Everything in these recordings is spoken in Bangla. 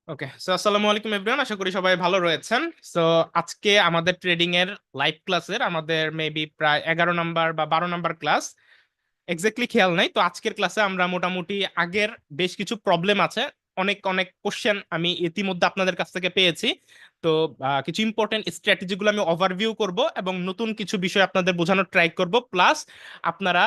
ওকে, সো আসসালামু আলাইকুম এভরিওয়ান, আশা করি সবাই ভালো রয়েছেন। সো আজকে আমাদের ট্রেডিং এর লাইভ ক্লাসের আমাদের মেবি প্রায় 11 নাম্বার বা 12 নাম্বার ক্লাস, এক্স্যাক্টলি খেয়াল নাই। তো আজকের ক্লাসে আমরা মোটামুটি আগের বেশ কিছু প্রবলেম আছে, অনেক অনেক কোশ্চেন আমি ইতিমধ্যে আপনাদের কাছ থেকে পেয়েছি। তো কিছু ইম্পর্টেন্ট স্ট্র্যাটেজিগুলো আমি ওভারভিউ করব এবং নতুন কিছু বিষয় আপনাদের বোঝানোর ট্রাই করব। প্লাস আপনারা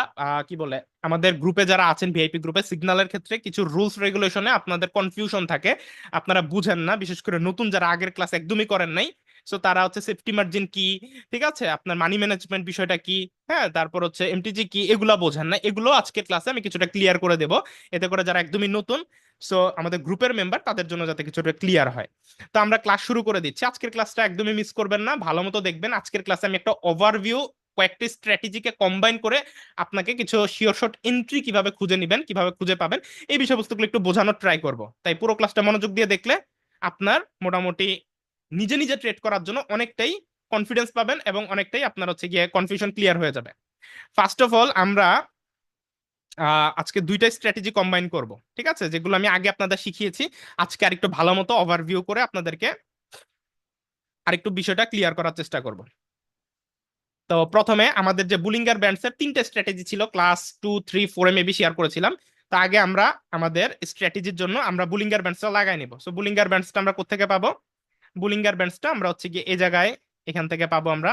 কি বলে আমাদের গ্রুপে যারা আছেন, ভিআইপি গ্রুপে সিগন্যালের ক্ষেত্রে কিছু রুলস রেগুলেশনে আপনাদের কনফিউশন থাকে, আপনারা বুঝেন না, বিশেষ করে নতুন যারা আগের ক্লাস একদমই করেন নাই। সো তারা হচ্ছে সেফটি মার্জিন কি, ঠিক আছে, আপনার মানি ম্যানেজমেন্ট বিষয়টা কি, হ্যাঁ, তারপর হচ্ছে এমটিজি কি, এগুলা বোঝেন না, এগুলো আজকের ক্লাসে আমি কিছুটা ক্লিয়ার করে দেব, এতে করে যারা একদমই নতুন, সো আমাদের গ্রুপের মেম্বার, তাদের জন্য যাতে কিছুটা ক্লিয়ার হয়। তো আমরা ক্লাস শুরু করে দিচ্ছি। আজকের ক্লাসটা একদমই মিস করবেন না, ভালো মতো দেখবেন। আজকের ক্লাসে আমি একটা ওভারভিউ, কয়েকটি স্ট্র্যাটেজিকে কম্বাইন করে আপনাকে কিছু শিওর শর্ট এন্ট্রি কিভাবে খুঁজে নেবেন, কিভাবে খুঁজে পাবেন, এই বিষয়বস্তুগুলো একটু বোঝানোর ট্রাই করব। তাই পুরো ক্লাসটা মনোযোগ দিয়ে দেখলে আপনার মোটামুটি নিজে নিজে ট্রেড করার জন্য অনেকটাই কনফিডেন্স পাবেন এবং অনেকটাই আপনার হচ্ছে গিয়ে কনফিউশন ক্লিয়ার হয়ে যাবে। ফার্স্ট অফ অল আমরা আজকে দুইটা স্ট্র্যাটেজি কম্বাইন করব, ঠিক আছে, যেগুলো আমি আগে আপনাদের শিখিয়েছি। আজকে আরেকটু ভালো মতো ওভারভিউ করে আপনাদেরকে আরেকটু বিষয়টা ক্লিয়ার করার চেষ্টা করব। তো প্রথমে আমাদের যে বুলিঙ্গার ব্যান্ডসের তিনটে স্ট্র্যাটেজি ছিল, ক্লাস 2, 3, 4 মেবি শেয়ার করেছিলাম। তো আগে আমরা আমাদের স্ট্র্যাটেজির জন্য আমরা বুলিঙ্গার ব্যান্ডসটা লাগাই নিব। সো বুলিঙ্গার ব্যান্ডসটা আমরা কোত্থেকে পাবো? বুলিঙ্গার ব্যান্ডসটা আমরা হচ্ছে গিয়ে এই জায়গায়, এখান থেকে পাবো আমরা।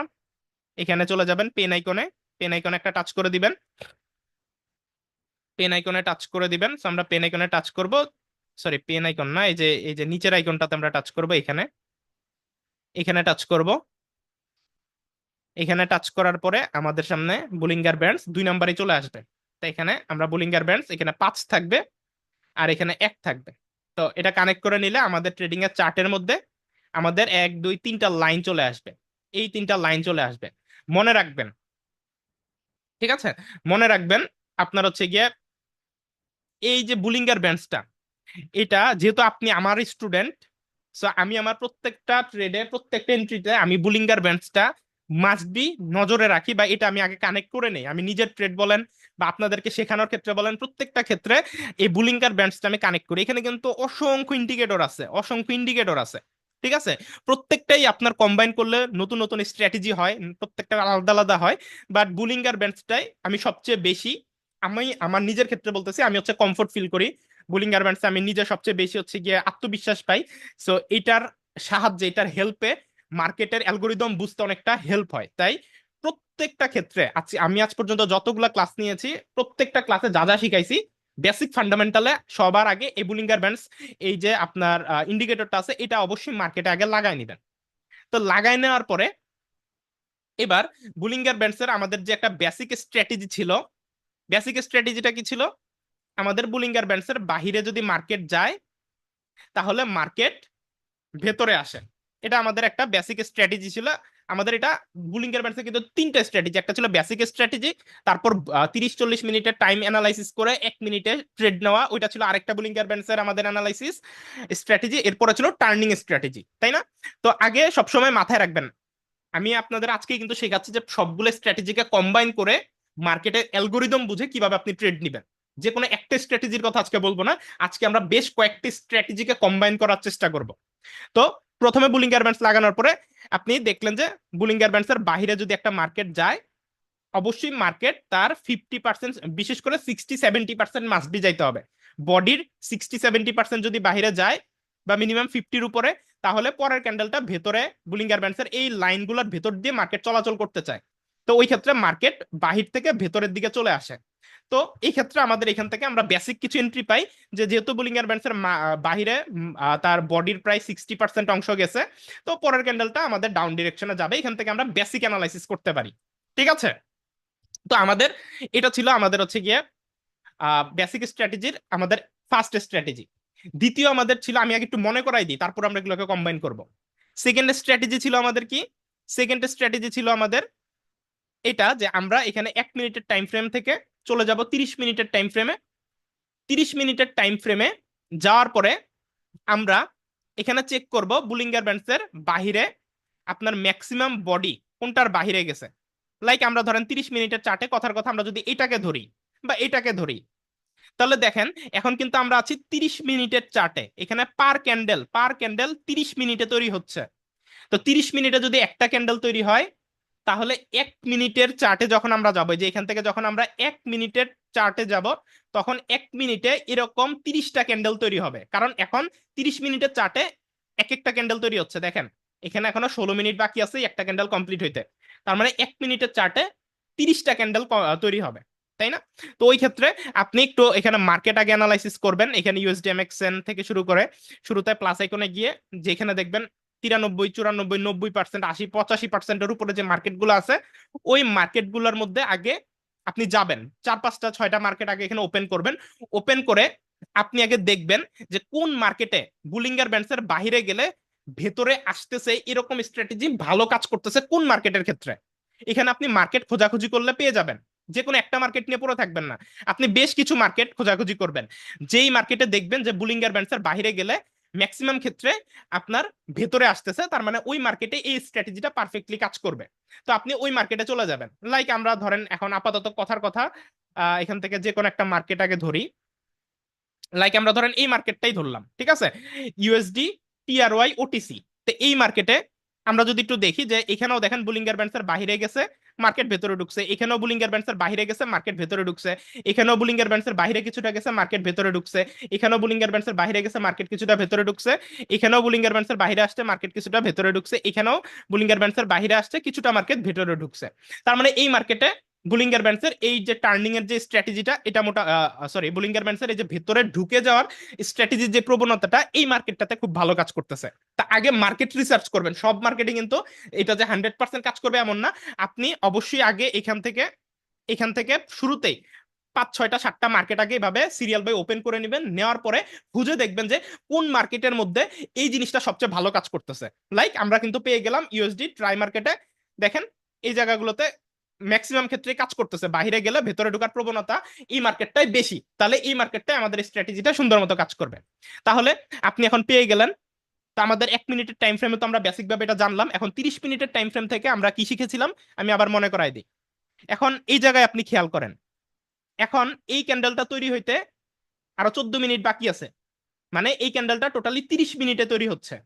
এখানে চলে যাবেন পেন আইকনে, পেন আইকনে একটা টাচ করে দিবেন, পেন আইকনে টাচ করে দিবেন। So আমরা পেন আইকনে টাচ করব, সরি পেন আইকন না, এই যে নিচের আইকনটাতে আমরা টাচ করব, এখানে এখানে টাচ করব। এখানে টাচ করার পরে আমাদের সামনে বুলিঙ্গার ব্যান্ডস 2 নাম্বারই চলে আসবে। তো এখানে আমরা বুলিঙ্গার ব্যান্ডস, এখানে 5 থাকবে আর এখানে 1 থাকবে। তো এটা কানেক্ট করে নিলে আমাদের ট্রেডিং এর চার্টের মধ্যে আমাদের 1, 2, 3টা লাইন চলে আসবে। এই 3টা লাইন চলে আসবে, মনে রাখবেন, ঠিক আছে, মনে রাখবেন। আপনার হচ্ছে গিয়ে এই যে বুলিঙ্গার ব্যান্ডসটা, এটা যেহেতু আপনি আমার স্টুডেন্ট, সো আমি আমার প্রত্যেকটা ট্রেডে, প্রত্যেকটা এন্ট্রিতে আমি বুলিঙ্গার ব্যান্ডসটা মাস্ট বি নজরে রাখি, বা এটা আমি আগে কানেক্ট করে নেই। আমি নিজের ট্রেড বলেন বা আপনাদেরকে শেখানোর ক্ষেত্রে বলেন, প্রত্যেকটা ক্ষেত্রে এই বুলিঙ্গার ব্যান্ডসটা আমি কানেক্ট করি। এখানে কিন্তু অসংখ্য ইন্ডিকেটর আছে, অসংখ্য ইন্ডিকেটর আছে, ঠিক আছে। প্রত্যেকটাই আপনার কম্বাইন করলে নতুন নতুন স্ট্র্যাটেজি হয়, প্রত্যেকটা আলাদা আলাদা হয়। বাট বুলিঙ্গার ব্যান্ডসটাই আমি সবচেয়ে বেশি, আমি আমার নিজের ক্ষেত্রে বলতেছি, আমি হচ্ছে কমফোর্ট ফিল করি বোলিং গার্মেন্টসে। আমি নিজে সবচেয়ে বেশি হচ্ছে গিয়ে আত্মবিশ্বাস পাই। সো এটার সাহায্যে, এটার হেল্পে মার্কেটের অ্যালগোরিদম বুঝতে অনেকটা হেল্প হয়। তাই প্রত্যেকটা ক্ষেত্রে আমি আজ পর্যন্ত যতগুলা ক্লাস নিয়েছি, প্রত্যেকটা ক্লাসে যা যা শিখাইছি, বেসিক ফান্ডামেন্টালে সবার আগে এই বুলিং গার্মেন্টস, এই যে আপনার ইন্ডিকেটরটা আছে, এটা অবশ্যই মার্কেটে আগে লাগাই নিবেন। তো লাগাই নেওয়ার পরে এবার বুলিঙ্গার ব্যান্ডসের আমাদের যে একটা বেসিক স্ট্র্যাটেজি ছিল, বেসিক স্ট্র্যাটেজিটা কি ছিল? আমাদের বুলিঙ্গার ব্যান্ডসের বাহিরে যদি মার্কেট যায়, তাহলে মার্কেট ভেতরে আসে। এটা আমাদের একটা বেসিক স্ট্র্যাটেজি ছিল। আমাদের এটা বুলিঙ্গার ব্যান্ডসের কিন্তু তিনটা স্ট্র্যাটেজি, একটা ছিল বেসিক স্ট্র্যাটেজি, তারপর 30-40 মিনিটের টাইম অ্যানালাইসিস করে 1 মিনিটে ট্রেড নেওয়া, ওইটা ছিল আরেকটা বুলিঙ্গার ব্যান্ডসের আমাদের অ্যানালাইসিস স্ট্র্যাটেজি। এরপরে ছিল টার্নিং স্ট্র্যাটেজি, তাই না? তো আগে সবসময় মাথায় রাখবেন, আমি আপনাদের আজকে কিন্তু শেখাচ্ছি যে সবগুলো স্ট্র্যাটেজিকে কম্বাইন করে মার্কেটের অ্যালগোরিদম বুঝে কিভাবে আপনি ট্রেড নেবেন। যে কোনো একটা স্ট্র্যাটেজির কথা আজকে বলবো না, আজকে আমরা বেশ কয়েকটি স্ট্র্যাটেজিকে কম্বাইন করার চেষ্টা করব। তো প্রথমে বুলিঙ্গার ব্যান্ডস লাগানোর পরে আপনি দেখলেন যে বুলিঙ্গার ব্যান্ডসের বাইরে যদি একটা মার্কেট যায়, অবশ্যই মার্কেট তার 50%, বিশেষ করে 60-70% মাস্ট বি যাইতে হবে। বডির 60-70% যদি বাহিরে যায় বা মিনিমাম 50-র উপরে, তাহলে পরের ক্যান্ডেলটা ভেতরে বুলিঙ্গার ব্যান্ডসের এই লাইনগুলোর ভেতর দিয়ে মার্কেট চলাচল করতে চায়। তো ওই ক্ষেত্রে মার্কেট বাহির থেকে ভেতরের দিকে চলে আসে। তো এই ক্ষেত্রে আমাদের এখান থেকে আমরা বেসিক কিছু এন্ট্রি পাই, যে যেহেতু বুলিঙ্গার ব্যান্ডসের বাহিরে তার বডির প্রায় 60% অংশ গেছে, তো পরের ক্যান্ডেলটা আমাদের ডাউন ডিরেকশনে যাবে। এখান থেকে আমরা বেসিক অ্যানালাইসিস করতে পারি, ঠিক আছে। তো আমাদের এটা ছিল আমাদের হচ্ছে গিয়ে বেসিক স্ট্র্যাটেজির আমাদের ফার্স্ট স্ট্র্যাটেজি। দ্বিতীয় আমাদের ছিল, আমি আগে একটু মনে করাই দিই, তারপর আমরা এগুলোকে কম্বাইন করব। সেকেন্ড স্ট্র্যাটেজি ছিল আমাদের কি? সেকেন্ড স্ট্র্যাটেজি ছিল আমাদের এটা, যে আমরা এখানে 1 মিনিটের টাইম ফ্রেম থেকে চলে যাব 30 মিনিটের টাইম ফ্রেমে। 30 মিনিটের টাইম ফ্রেমে যাওয়ার পরে আমরা এখানে চেক করব বুলিঙ্গার ব্যান্ডসের বাহিরে আপনার ম্যাক্সিমাম বডি কোনটার বাহিরে গেছে। লাইক আমরা ধরেন 30 মিনিটের চার্টে, কথার কথা আমরা যদি এটাকে ধরি বা এটাকে ধরি, তাহলে দেখেন এখন কিন্তু আমরা আছি 30 মিনিটের চার্টে, এখানে পার ক্যান্ডেল 30 মিনিটে তৈরি হচ্ছে। তো 30 মিনিটে যদি একটা ক্যান্ডেল তৈরি হয়, তাহলে 1 মিনিটের চার্টে যখন আমরা যাবো, যে এখান থেকে যখন আমরা 1 মিনিটের চার্টে যাব, তখন 1 মিনিটে এরকম 30টা ক্যান্ডেল তৈরি হবে। কারণ এখন 30 মিনিটের চার্টে এক একটা ক্যান্ডেল তৈরি হচ্ছে। দেখেন এখানে এখনো 16 মিনিট বাকি আছে একটা ক্যান্ডেল কমপ্লিট হইতে। তার মানে 1 মিনিটের চার্টে 30টা ক্যান্ডেল তৈরি হবে, তাই না? তো ওই ক্ষেত্রে আপনি একটু এখানে মার্কেট আগে অ্যানালাইসিস করবেন। এখানে ইউএসডিএমএক্সএন থেকে শুরু করে শুরুতে প্লাস আইকনে গিয়ে যেখানে দেখবেন 93, 94, 90%, 80, 85%-এর উপরে যে মার্কেট গুলো আছে, ওই মার্কেট গুলোর মধ্যে আগে আপনি যাবেন। 4, 5, 6টা মার্কেট আগে এখানে ওপেন করবেন। ওপেন করে আপনি আগে দেখবেন যে কোন মার্কেটে বুলিঙ্গার ব্যান্ডসের বাহিরে গেলে ভেতরে আসতেছে এরকম স্ট্র্যাটেজি ভালো কাজ করতেছে কোন মার্কেটের ক্ষেত্রে। এখানে আপনি মার্কেট খোঁজাখুঁজি করলে পেয়ে যাবেন। যে কোনো একটা মার্কেট নিয়ে পড়ে থাকবেন না, আপনি বেশ কিছু মার্কেট খোঁজাখুঁজি করবেন। যেই মার্কেটে দেখবেন যে বুলিঙ্গার ব্যান্ডসের বাহিরে গেলে ম্যাক্সিমাম ক্ষেত্রে আপনার ভেতরে আসতেছে, তার মানে ওই মার্কেটে এই স্ট্র্যাটেজিটা পারফেক্টলি কাজ করবে। তো আপনি ওই মার্কেটে চলে যাবেন। লাইক আমরা ধরেন এখন আপাতত কথার কথা এখান থেকে যে কোনো একটা মার্কেট আগে ধরি। লাইক আমরা ধরেন এই মার্কেটটাই ধরলাম, ঠিক আছে, ইউএসডি টিআরওয়াই ওটিসি। তো এই মার্কেটে আমরা যদি একটু দেখি যে এখানেও দেখেন বুলিঙ্গার ব্যান্ডসের বাহিরে গেছে, মার্কেট ভেতরে ঢুকছে, এখানেও বুলিঙ্গার ব্যান্ডসের বাহিরে গেছে, মার্কেট ভেতরে ঢুকছে, এখানেও বুলিঙ্গার ব্যান্ডসের বাহিরে কিছুটা গেছে, মার্কেট ভেতরে ঢুকছে, এখানেও বুলিঙ্গার ব্যান্ডসের বাহিরে গেছে, মার্কেট কিছুটা ভেতরে ঢুকছে, এখানেও বুলিঙ্গার ব্যান্ডসের বাহিরে আসছে, মার্কেট কিছুটা ভেতরে ঢুকছে, এখানেও বুলিঙ্গার ব্যান্ডসের বাহিরে আসছে, কিছুটা মার্কেট ভেতরে ঢুকছে। তার মানে এই মার্কেটে বুলিঙ্গার ব্যান্ডসের এই যে টার্নিং এর যে স্ট্র্যাটেজিটা, এটা মোটা সরি বুলিঙ্গার ব্যান্ডসের এই যে ভেতরে ঢুকে যাওয়ার স্ট্র্যাটেজির যে প্রবণতাটা, এই মার্কেটটাতে খুব ভালো কাজ করতেছে। তা আগে মার্কেট রিসার্চ করবেন। সব মার্কেটে কিন্তু এটা যে 100% কাজ করবে এমন না। আপনি অবশ্যই আগে এখান থেকে শুরুতেই 5, 6টা, 7টা মার্কেট আগে এভাবে সিরিয়াল বাই ওপেন করে নেবেন। নেওয়ার পরে খুঁজে দেখবেন যে কোন মার্কেটের মধ্যে এই জিনিসটা সবচেয়ে ভালো কাজ করতেছে। লাইক আমরা কিন্তু পেয়ে গেলাম ইউএসডি ট্রাই মার্কেটে। দেখেন এই জায়গাগুলোতে ম্যাক্সিমাম ক্ষেত্রে কাজ করতেছে, বাইরে গেলে ভেতরে ঢোকার প্রবণতা এই মার্কেটটাই বেশি। তাহলে এই মার্কেটটাই আমাদের স্ট্র্যাটেজিটা সুন্দর মতো কাজ করবে। তাহলে আপনি এখন পেয়ে গেলেন। তো আমাদের 1 মিনিটের টাইম ফ্রেমে তো আমরা বেসিক ভাবে এটা জানলাম। এখন 30 মিনিটের টাইম ফ্রেম থেকে আমরা কি শিখেছিলাম আমি আবার মনে করাই দিই। এখন এই জায়গায় আপনি খেয়াল করেন, এখন এই ক্যান্ডেলটা তৈরি হইতে আরো 14 মিনিট বাকি আছে। মানে এই ক্যান্ডেলটা টোটালি 30 মিনিটে তৈরি হচ্ছে।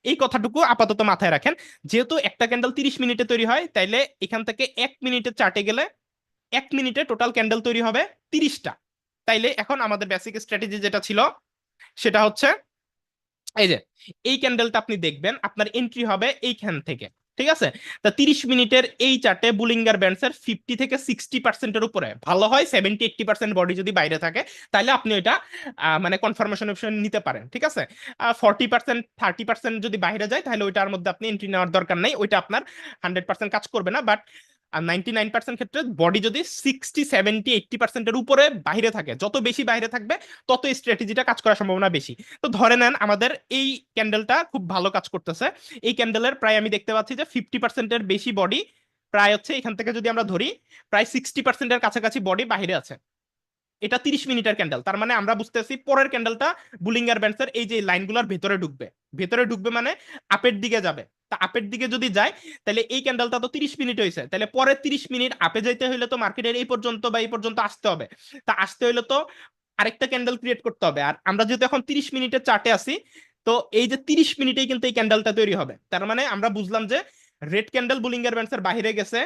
এই কথাটুকু আপাতত মাথায় রাখেন। যেহেতু একটা ক্যান্ডেল 30 মিনিটে তৈরি হয়, তাইলে এখান থেকে 1 মিনিটের চার্টে গেলে 1 মিনিটে টোটাল ক্যান্ডেল তৈরি হবে 30টা। তাইলে এখন আমাদের বেসিক স্ট্র্যাটেজি যেটা ছিল সেটা হচ্ছে এই যে এই ক্যান্ডেলটা আপনি দেখবেন আপনার এন্ট্রি হবে এইখান থেকে, ঠিক আছে? তা 30 মিনিটের এই চার্টে বুলিঙ্গার ব্যান্ডসের 50 থেকে 60%-এর উপরে, ভালো হয় 70-80% বডি যদি বাইরে থাকে, তাহলে আপনি ওইটা মানে কনফার্মেশন অপশন নিতে পারেন, ঠিক আছে? 40%, 30% যদি বাইরে যায়, তাহলে ওইটার মধ্যে আপনি এন্ট্রি নেওয়ার দরকার নেই, ওইটা আপনার 100% কাজ করবে না। বাট আর 99% ক্ষেত্রে বডি যদি 60, 70, 80%-এর উপরে বাইরে থাকে, যত বেশি বাইরে থাকবে তত এই স্ট্র্যাটেজিটা কাজ করার সম্ভাবনা বেশি। তো ধরে নেন আমাদের এই ক্যান্ডেলটা খুব ভালো কাজ করতেছে। এই ক্যান্ডেলের প্রায় আমি দেখতে পাচ্ছি যে 50%-এর বেশি বডি, প্রায় হচ্ছে এখান থেকে যদি আমরা ধরি প্রায় 60%-এর কাছাকাছি বডি বাইরে আছে। এটা 30 মিনিটের ক্যান্ডেল, তার মানে আমরা বুঝতেছি পরের ক্যান্ডেলটা বুলিঙ্গার ব্যান্ডসের এই যে লাইনগুলোর ভেতরে ঢুকবে। ভেতরে ঢুকবে মানে আপের দিকে যাবে। তা আপের দিকে যদি যায়, তাহলে এই ক্যান্ডেলটা তো 30 মিনিট হয়েছে, তাহলে পরের 30 মিনিট আপে যাইতে হইলে তো মার্কেটের এই পর্যন্ত বা এই পর্যন্ত আসতে হবে। তা আসতে হইলে তো আরেকটা ক্যান্ডেল ক্রিয়েট করতে হবে। আর আমরা যেহেতু এখন 30 মিনিটের চার্টে আছি, তো এই যে 30 মিনিটেই কিন্তু এই ক্যান্ডেলটা তৈরি হবে। তার মানে আমরা বুঝলাম যে রেড ক্যান্ডেল বুলিঙ্গার ব্যান্ডসের বাইরে গেছে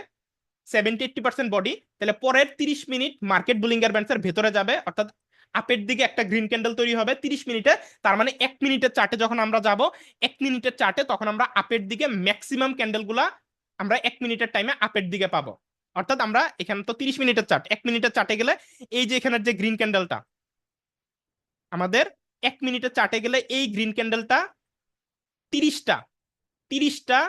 70-80% বডি, তাহলে পরের 30 মিনিট মার্কেট বুলিঙ্গার ব্যান্ডসের ভেতরে যাবে, অর্থাৎ আপের দিকে একটা গ্রিন ক্যান্ডেল তৈরি হবে 30 মিনিটে। তার মানে 1 মিনিটের চার্টে যখন আমরা যাব, 1 মিনিটের চার্টে তখন আমরা আপের দিকে ম্যাক্সিমাম ক্যান্ডেলগুলা আমরা 1 মিনিটের টাইমে আপের দিকে পাবো। অর্থাৎ আমরা এখানে তো 30 মিনিটের চার্ট, 1 মিনিটের চার্টে গেলে এই যে এখানের যে গ্রিন ক্যান্ডেলটা আমাদের 1 মিনিটের চার্টে গেলে এই গ্রিন ক্যান্ডেলটা 30টা 30টা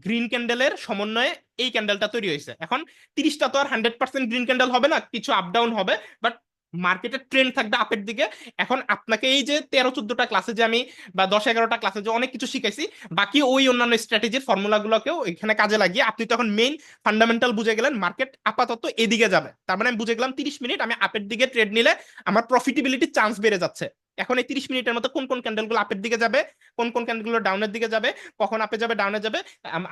গ্রিন ক্যান্ডেলের সমন্বয়ে এই ক্যান্ডেলটা তৈরি হয়েছে। এখন 30টা তো আর 100% গ্রিন ক্যান্ডেল হবে না, কিছু আপ ডাউন হবে, বাট মার্কেটের ট্রেন্ড থাকবে আপের দিকে। এখন আপনাকে এই যে 13-14টা ক্লাসে যে আমি বা 10-11টা ক্লাসে যে অনেক কিছু শিখাইছি, বাকি ওই অন্যান্য স্ট্র্যাটেজির ফর্মুলাগুলোকেও এখানে কাজে লাগিয়ে আপনি তো এখন মেইন ফান্ডামেন্টাল বুঝে গেলেন মার্কেট আপাতত এদিকে যাবে। তার মানে আমি বুঝে গেলাম 30 মিনিট আমি আপের দিকে ট্রেড নিলে আমার প্রফিটেবিলিটির চান্স বেড়ে যাচ্ছে। এখন এই 30 মিনিটের মধ্যে কোন কোন ক্যান্ডেলগুলো আপের দিকে যাবে, কোন কোন ক্যান্ডেলগুলো ডাউনের দিকে যাবে, কখন আপে যাবে ডাউনে যাবে,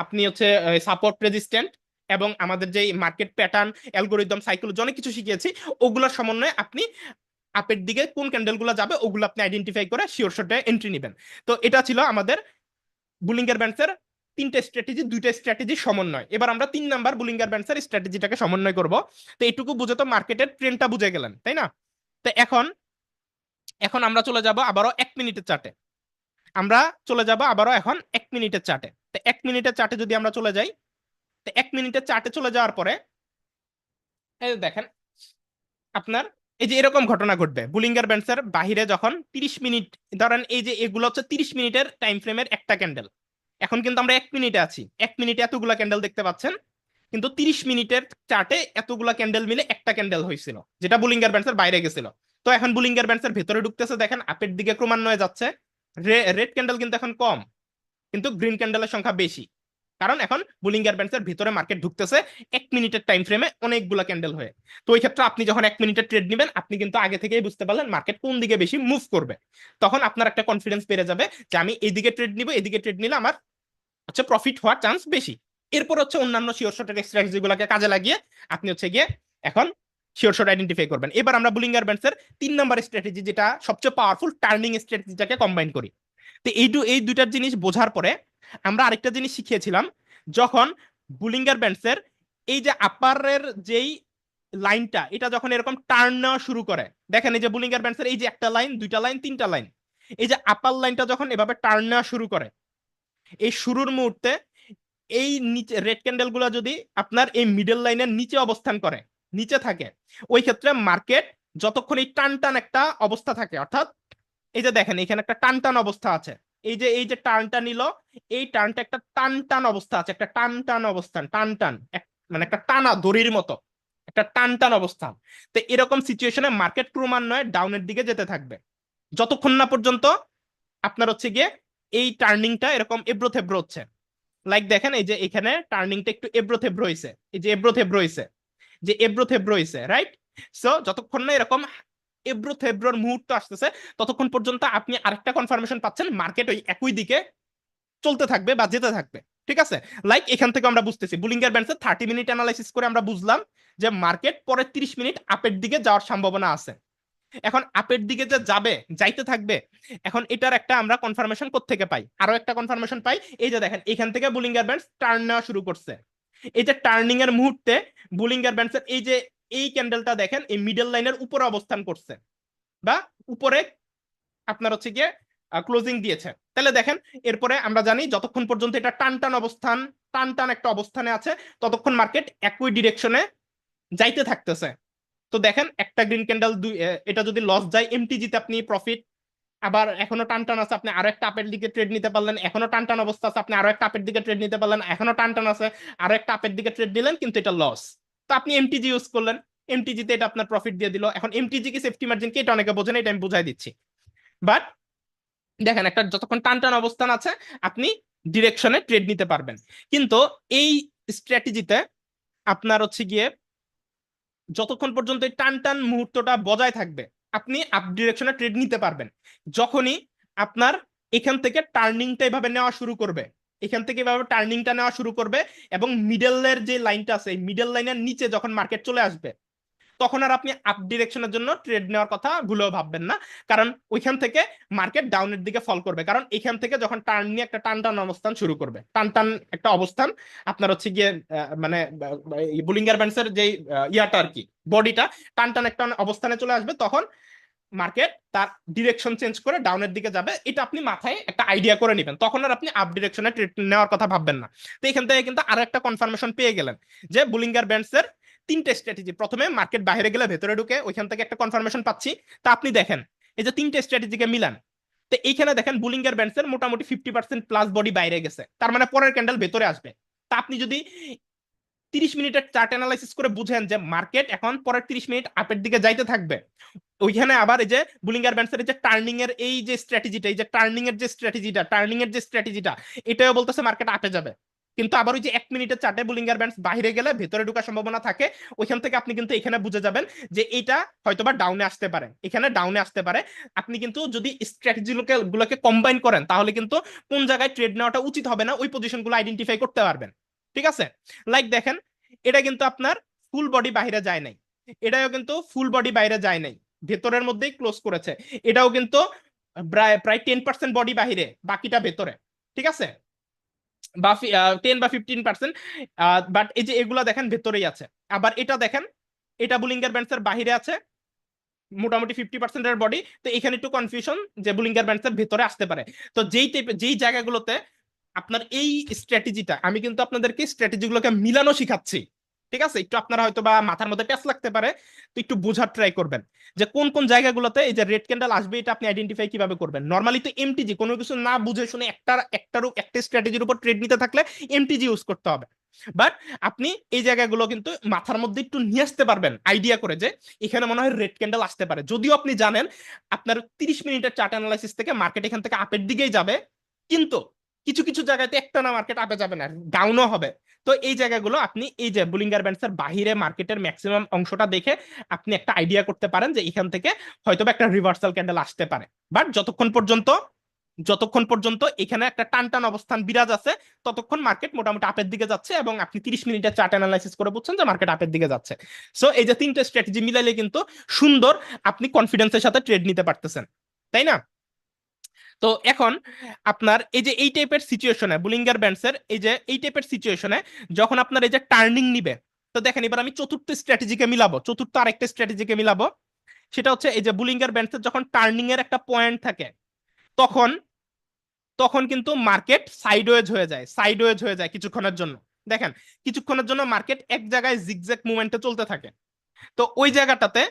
আপনি হচ্ছে সাপোর্ট রেজিস্ট্যান্ট এবং আমাদের যে মার্কেট প্যাটার্ন অ্যালগোরিদম সাইকোলজি অনেক কিছু শিখিয়েছি, ওগুলোর সমন্বয়ে আপনি আপের দিকে কোন ক্যান্ডেলগুলো যাবে ওগুলো আপনি আইডেন্টিফাই করে শিওর শটে এন্ট্রি নেবেন। তো এটা ছিল আমাদের বুলিঙ্গার ব্যান্ডসের তিনটে স্ট্র্যাটেজি, দুইটা স্ট্র্যাটেজি সমন্বয়। এবার আমরা 3 নাম্বার বুলিঙ্গার ব্যান্ডসের স্ট্র্যাটেজিটাকে সমন্বয় করব। তো এইটুকু বুঝে তো মার্কেটের ট্রেন্ডটা বুঝে গেলেন, তাই না? তো এখন এখন আমরা চলে যাব আবারও 1 মিনিটের চার্টে। আমরা চলে যাব আবারও এখন 1 মিনিটের চার্টে। তো 1 মিনিটের চার্টে যদি আমরা চলে যাই, তো 1 মিনিটের চার্টে চলে যাওয়ার পরে এই যে দেখেন আপনার এই যে এরকম ঘটনা ঘটবে বুলিঙ্গার ব্যান্ডসের বাহিরে যখন 30 মিনিট, ধরেন এই যে এগুলো হচ্ছে 30 মিনিটের টাইম ফ্রেমের একটা ক্যান্ডেল। এখন কিন্তু আমরা 1 মিনিটে আছি, 1 মিনিটে এতগুলা ক্যান্ডেল দেখতে পাচ্ছেন, কিন্তু 30 মিনিটের চার্টে এতগুলা ক্যান্ডেল মিলে একটা ক্যান্ডেল হয়েছিল যেটা বুলিঙ্গার ব্যান্ডসের বাইরে গেছিল। তো এখন বুলিঙ্গার ব্যান্ডসের ভেতরে ঢুকতেছে, দেখেন আপের দিকে ক্রমান্বয়ে যাচ্ছে। রেড ক্যান্ডেল কিন্তু এখন কম, কিন্তু গ্রিন ক্যান্ডেলের সংখ্যা বেশি, কারণ এখন বুলিঙ্গার ব্যান্ডসের ভিতরে মার্কেট ঢুকতেছে 1 মিনিটের টাইম ফ্রেমে অনেকগুলো ক্যান্ডেল হয়ে। তো ওই ক্ষেত্রে আপনি যখন 1 মিনিটের ট্রেড নেবেন, আপনি কিন্তু আগে থেকেই বুঝতে পারলেন মার্কেট কোন দিকে বেশি মুভ করবে। তখন আপনার একটা কনফিডেন্স বেড়ে যাবে যে আমি এইদিকে ট্রেড নিব, এদিকে ট্রেড নিলে আমার হচ্ছে প্রফিট হওয়ার চান্স বেশি। এরপর হচ্ছে অন্যান্য শিওর শটের স্ট্র্যাটেজি গুলোকে কাজে লাগিয়ে আপনি হচ্ছে গিয়ে এখন শিওর শট আইডেন্টিফাই করবেন। এবার আমরা বুলিঙ্গার ব্যান্ডসের 3 নাম্বার স্ট্র্যাটেজি, যেটা সবচেয়ে পাওয়ারফুল টার্নিং স্ট্র্যাটেজিটাকে কম্বাইন করি। তো এই দুইটার জিনিস বোঝার পরে আমরা আরেকটা জিনিস শিখিয়েছিলাম, যখন বুলিঙ্গার ব্যান্ডসের এই যে আপারের যেই লাইনটা, এটা যখন এরকম টার্ন নেওয়া শুরু করে, দেখেন এই যে বুলিঙ্গার ব্যান্ডসের এই যে একটা লাইন, দুইটা লাইন, তিনটা লাইন, এই যে আপার লাইনটা যখন এভাবে টার্ন নেওয়া শুরু করে, এই শুরুর মুহূর্তে এই নিচে রেড ক্যান্ডেল গুলা যদি আপনার এই মিডল লাইনের নিচে অবস্থান করে, নিচে থাকে, ওই ক্ষেত্রে মার্কেট যতক্ষণ এই টান টান একটা অবস্থা থাকে, অর্থাৎ এই যে দেখেন এখানে একটা টান টান অবস্থা আছে, এই যে টার্নটা নিল, এই টার্নটা একটা টান টান অবস্থা আছে, একটা টান টান অবস্থান, টান টান মানে একটা টানা দড়ির মতো একটা টান টান অবস্থান। তো এরকম সিচুয়েশনে মার্কেট ক্রমান্বয়ে ডাউনের দিকে যেতে থাকবে, যতক্ষণ না পর্যন্ত আপনার হচ্ছে গিয়ে এই টার্নিংটা এরকম এবড়ো থেবড়ো হচ্ছে। লাইক দেখেন এই যে এখানে টার্নিংটা একটু এবড়ো থেবড়ো হয়েছে, এই যে এবড়ো থেবড়ো হয়েছে, যে এবড়ো থেবড়ো হয়েছে, রাইট? সো যতক্ষণ না এরকম এবড়ো থেবড়োর মুহূর্ত আসতেছে, ততক্ষণ পর্যন্ত আপনি আরেকটা কনফার্মেশন পাচ্ছেন মার্কেট ওই একই দিকে চলতে থাকবে বা যেতে থাকবে। ঠিক আছে, লাইক এখান থেকে আমরা বুঝতেছি বুলিঙ্গার ব্যান্ডসের 30 মিনিট অ্যানালাইসিস করে আমরা বুঝলাম যে মার্কেট পরের 30 মিনিট আপের দিকে যাওয়ার সম্ভাবনা আছে। এখন আপের দিকে যে যাবে, যাইতে থাকবে, এখন এটার একটা আমরা কনফার্মেশন কোত্থেকে পাই, আরো একটা কনফার্মেশন পাই, এই যে দেখেন এখান থেকে বুলিঙ্গার ব্যান্ডস টার্ন নেওয়া শুরু করছে। এই যে টার্নিং এর মুহূর্তে বুলিঙ্গার ব্যান্ডসের এই যে এই ক্যান্ডেলটা দেখেন এই মিডল লাইনের উপরে অবস্থান করছে, বা উপরে আপনার হচ্ছে গিয়ে ক্লোজিং দিয়েছে। তাহলে দেখেন এরপরে আমরা জানি যতক্ষণ পর্যন্ত এটা টান টান অবস্থান, টান টান একটা অবস্থানে আছে, ততক্ষণ মার্কেট একই ডিরেকশনে যাইতে থাকতেছে। তো দেখেন একটা গ্রিন ক্যান্ডেল, এটা যদি লস যায় এমটিজিতে আপনি প্রফিট, আবার এখনো টান টান আছে, আপনি আরো একটা আপের দিকে ট্রেড নিতে পারলেন, এখনো টান টান অবস্থা আছে, আপনি আরো একটা আপের দিকে ট্রেড নিতে পারলেন, এখনো টান টান আছে, আরো একটা আপের দিকে ট্রেড দিলেন, কিন্তু এটা লস। তো আপনি এমটিজি ইউজ করলেন, এমটিজিতে এটা আপনার প্রফিট দিয়ে দিল। এখন এমটিজি কি সেফটি মার্জিন কি, এটা অনেকে বোঝেন, এটা আমি বুঝাই দিচ্ছি। বাট দেখেন একটা যতক্ষণ টান টান অবস্থান আছে আপনি ডিরেকশনে ট্রেড নিতে পারবেন, কিন্তু এই স্ট্র্যাটেজিতে আপনার হচ্ছে গিয়ে যতক্ষণ পর্যন্ত এই টান টান মুহূর্তটা বজায় থাকবে আপনি আপ ডিরেকশনে ট্রেড নিতে পারবেন। যখনই আপনার এখান থেকে টার্নিংটা এভাবে নেওয়া শুরু করবে, এখান থেকে এভাবে টার্নিংটা নেওয়া শুরু করবে, এবং মিডলের যে লাইনটা আছে এই মিডল লাইনের নিচে যখন মার্কেট চলে আসবে, তখন আর আপনি আপ ডিরেকশনের জন্য ট্রেড নেওয়ার কথা ভুলেও ভাববেন না, কারণ ওইখান থেকে মার্কেট ডাউনের দিকে ফল করবে। কারণ এখান থেকে যখন টার্ন নিয়ে একটা টান টান অবস্থান শুরু করবে, টান টান একটা অবস্থান আপনার হচ্ছে গিয়ে মানে বুলিঙ্গার ব্যান্ডসের যে ইয়াটা আর কি, বডিটা টান টান একটা অবস্থানে চলে আসবে, তখন মার্কেট তার ডিরেকশন চেঞ্জ করে ডাউনের দিকে যাবে। এটা আপনি মাথায় একটা আইডিয়া করে নেবেন, তখন আর আপনি আপ ডিরেকশনে ট্রেড নেওয়ার কথা ভাববেন না। তো এখান থেকে কিন্তু আরো একটা কনফার্মেশন পেয়ে গেলেন যে বুলিঙ্গার ব্যান্ডসের তিনটে স্ট্র্যাটেজি, প্রথমে মার্কেট বাইরে গেলে ভেতরে ঢুকে ওইখান থেকে একটা কনফার্মেশন পাচ্ছি। তা আপনি দেখেন এই যে তিনটে স্ট্র্যাটেজিকে মিলান, তো এইখানে দেখেন বুলিঙ্গার ব্যান্ডসের মোটামুটি 50% প্লাস বডি বাইরে গেছে, তার মানে পরের ক্যান্ডেল ভেতরে আসবে। তা আপনি যদি 30 মিনিটের চার্ট অ্যানালাইসিস করে বুঝেন যে মার্কেট এখন পরের 30 মিনিট আপের দিকে যাইতে থাকবে, ওইখানে আবার এই যে বুলিঙ্গার ব্যান্ডসের এই যে টার্নিং এর এই যে স্ট্র্যাটেজিটা, এই যে টার্নিং এর যে স্ট্র্যাটেজিটা, এটাও বলতেছে মার্কেট আপে যাবে। কিন্তু আবার ওই যে 1 মিনিটের চার্টে বুলিঙ্গার ব্যান্ডস বাইরে গেলে ভেতরে ঢোকার সম্ভাবনা থাকে, ওইখান থেকে আপনি কিন্তু এখানে বুঝে যাবেন যে এটা হয়তোবা ডাউনে আসতে পারে, এখানে ডাউনে আসতে পারে। আপনি কিন্তু যদি স্ট্র্যাটেজি গুলোকে কম্বাইন করেন তাহলে কিন্তু কোন জায়গায় ট্রেড নেওয়াটা উচিত হবে না ওই পজিশনগুলো আইডেন্টিফাই করতে পারবেন। ঠিক আছে, লাইক দেখেন এটা কিন্তু আপনার ফুল বডি বাইরে যায় নাই, এটাও কিন্তু ফুল বডি বাইরে যায় নাই, ভেতরের মধ্যেই ক্লোজ করেছে, এটাও কিন্তু প্রায় প্রায় 10% বডি বাহিরে, বাকিটা ভেতরে, ঠিক আছে, বা 10 বা 15%, বাট এই যে এগুলা দেখেন ভেতরেই আছে। আবার এটা দেখেন, এটা বুলিঙ্গার ব্যান্ডসের বাহিরে আছে মোটামুটি 50%-এর বডি। তো এখানে একটু কনফিউশন যে বুলিঙ্গার ব্যান্ডসের ভেতরে আসতে পারে। তো যেই জায়গাগুলোতে আপনার এই স্ট্র্যাটেজিটা, আমি কিন্তু আপনাদেরকে স্ট্র্যাটেজিগুলোকে মিলানো শিখাচ্ছি, ঠিক আছে, একটু আপনারা হয়তো বা মাথার মধ্যে প্যাচ লাগতে পারে, তো একটু বোঝার ট্রাই করবেন যে কোন কোন জায়গাগুলোতে এই যে রেড ক্যান্ডেল আসবে, এটা আপনি আইডেন্টিফাই কিভাবে করবেন। নর্মালি তো এমটিজি, কোনো কিছু না বুঝে শুনে একটা স্ট্র্যাটেজির উপর ট্রেড নিতে থাকলে এমটিজি ইউজ করতে হবে। বাট আপনি এই জায়গাগুলো কিন্তু মাথার মধ্যে একটু নিয়ে আসতে পারবেন আইডিয়া করে, যে এখানে মনে হয় রেড ক্যান্ডেল আসতে পারে, যদিও আপনি জানেন আপনার 30 মিনিটের চার্ট অ্যানালাইসিস থেকে মার্কেট এখান থেকে আপের দিকেই যাবে, কিন্তু কিছু কিছু জায়গাতে একটা না মার্কেট আপে যাবে না, ডাউনও হবে। তো এই জায়গাগুলো আপনি এই যে বুলিঙ্গার ব্যান্ডসের বাহিরে মার্কেটের ম্যাক্সিমাম অংশটা দেখে আপনি একটা আইডিয়া করতে পারেন যে এখান থেকে হয়তো একটা রিভার্সাল ক্যান্ডেল আসতে পারে। বাট যতক্ষণ পর্যন্ত এখানে একটা টান টান অবস্থান বিরাজ আছে, ততক্ষণ মার্কেট মোটামুটি আপের দিকে যাচ্ছে, এবং আপনি 30 মিনিটের চার্ট অ্যানালাইসিস করে বুঝছেন যে মার্কেট আপের দিকে যাচ্ছে। সো এই যে তিনটে স্ট্র্যাটেজি মিলাইলে কিন্তু সুন্দর আপনি কনফিডেন্সের সাথে ট্রেড নিতে পারতেছেন, তাই না? তো এখন আপনার এই যে এই টাইপের সিচুয়েশনে বুলিঙ্গার ব্যান্ডসের এই যে এই টাইপের সিচুয়েশনে যখন আপনার এই যে টার্নিং নিবে, তো দেখেন এবার আমি চতুর্থ স্ট্র্যাটেজিকে মিলাবো, চতুর্থ আরেকটা স্ট্র্যাটেজিকে মিলাবো। সেটা হচ্ছে এই যে বুলিঙ্গার ব্যান্ডসের যখন টার্নিং এর একটা পয়েন্ট থাকে, তখন তখন কিন্তু মার্কেট সাইডওয়েজ হয়ে যায় কিছুক্ষণের জন্য। দেখেন কিছুক্ষণের জন্য মার্কেট এক জায়গায় জিগজ্যাগ মুভমেন্টে চলতে থাকে। তো ওই জায়গাটাতে